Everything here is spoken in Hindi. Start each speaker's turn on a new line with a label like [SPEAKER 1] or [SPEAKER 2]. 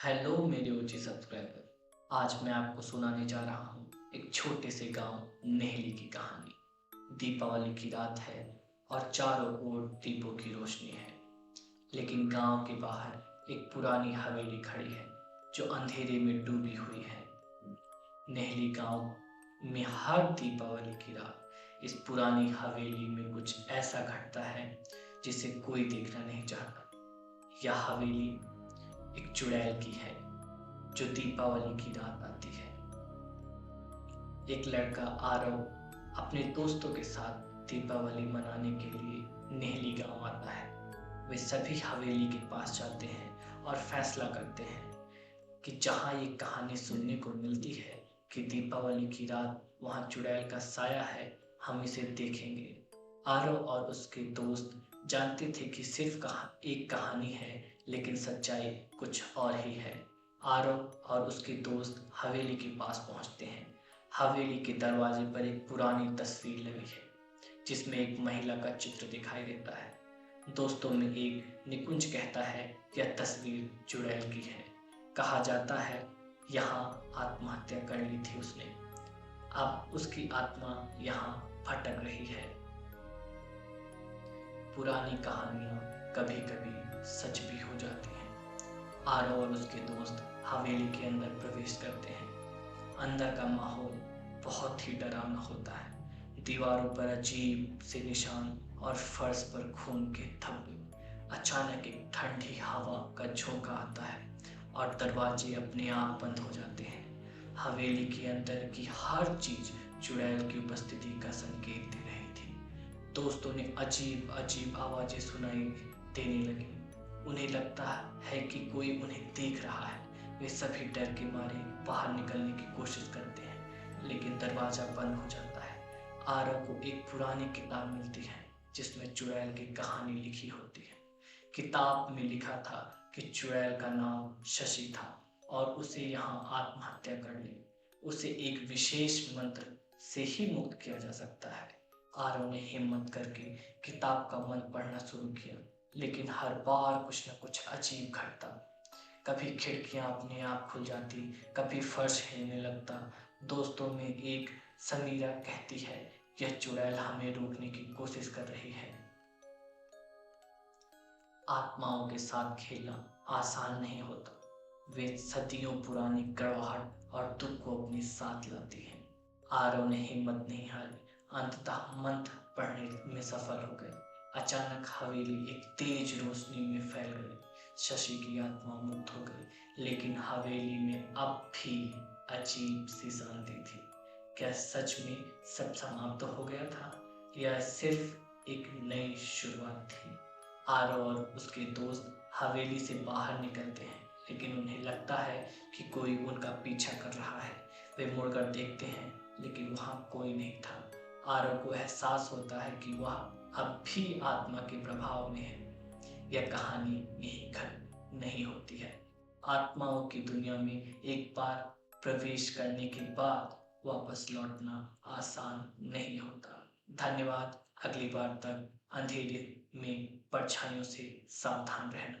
[SPEAKER 1] हेलो मेरे ओजी सब्सक्राइबर। आज मैं आपको सुनाने जा रहा हूँ एक छोटे से गांव नेहली की कहानी। दीपावली की रात है और चारों ओर दीपों की रोशनी है, लेकिन गांव के बाहर एक पुरानी हवेली खड़ी है जो अंधेरे में डूबी हुई है। नेहली गांव में हर दीपावली की रात इस पुरानी हवेली में कुछ ऐसा घटता है जिसे कोई देखना नहीं चाहता। यह हवेली एक चुड़ैल की है जो दीपावली की रात आती है। एक लड़का आरव अपने दोस्तों के साथ दीपावली मनाने के लिए नेहली गांव आता है। वे सभी हवेली के पास जाते हैं और फैसला करते हैं कि जहां ये कहानी सुनने को मिलती है कि दीपावली की रात वहां चुड़ैल का साया है, हम इसे देखेंगे। आरव और उसके दोस्त जानते थे कि सिर्फ एक कहानी है, लेकिन सच्चाई कुछ और ही है। आरव और उसके दोस्त हवेली के पास पहुंचते हैं। हवेली के दरवाजे पर एक पुरानी तस्वीर लगी है जिसमें एक महिला का चित्र दिखाई देता है। दोस्तों में एक निकुंज कहता है यह तस्वीर चुड़ैल की है। कहा जाता है यहाँ आत्महत्या कर ली थी उसने, अब उसकी आत्मा यहाँ भटक रही है। पुरानी कहानियाँ कभी कभी सच भी हो जाती हैं। आरव और उसके दोस्त हवेली के अंदर प्रवेश करते हैं। अंदर का माहौल बहुत ही डरावना होता है। दीवारों पर अजीब से निशान और फर्श पर खून के धब्बे। अचानक एक ठंडी हवा का झोंका आता है और दरवाजे अपने आप बंद हो जाते हैं। हवेली के अंदर की हर चीज चुड़ैल की उपस्थिति का संकेत दे रही थी। दोस्तों ने अजीब अजीब आवाजें सुनाई देने लगी। उन्हें लगता है कि कोई उन्हें देख रहा है। वे सभी डर के मारे बाहर निकलने की कोशिश करते हैं, लेकिन दरवाजा बंद हो जाता है। आरव को एक पुरानी किताब मिलती है जिसमें चुड़ैल की कहानी लिखी होती है। किताब में लिखा था कि चुड़ैल का नाम शशि था और उसे यहाँ आत्महत्या कर ले, उसे एक विशेष मंत्र से ही मुक्त किया जा सकता है। आरव ने हिम्मत करके किताब का मंत्र पढ़ना शुरू किया, लेकिन हर बार कुछ न कुछ अजीब घटता। कभी खिड़कियां अपने आप खुल जाती, कभी फर्श हिलने लगता। दोस्तों में एक समीरा कहती है यह चुड़ैल हमें रोकने की कोशिश कर रही है। आत्माओं के साथ खेलना आसान नहीं होता। वे सदियों पुरानी कड़वाहट और दुख को अपने साथ लाती हैं। आरव ने हिम्मत नहीं हारी, अंततः मंत्र पढ़ने में सफल हो गए। अचानक हवेली एक तेज रोशनी में फैल गई। शशि की आत्मा मुक्त हो गई, लेकिन हवेली में अब भी अजीब सी शांति थी। क्या सच में सब समाप्त हो गया था या सिर्फ एक नई शुरुआत थी? आरव और उसके दोस्त हवेली से बाहर निकलते हैं, लेकिन उन्हें लगता है कि कोई उनका पीछा कर रहा है। वे मुड़कर देखते हैं, लेकिन वहां कोई नहीं था। आरव को एहसास होता है कि वह अब भी आत्मा के प्रभाव में है। यह कहानी यहीं खत्म नहीं होती है। आत्माओं की दुनिया में एक बार प्रवेश करने के बाद वापस लौटना आसान नहीं होता। धन्यवाद। अगली बार तक अंधेरे में परछाइयों से सावधान रहना।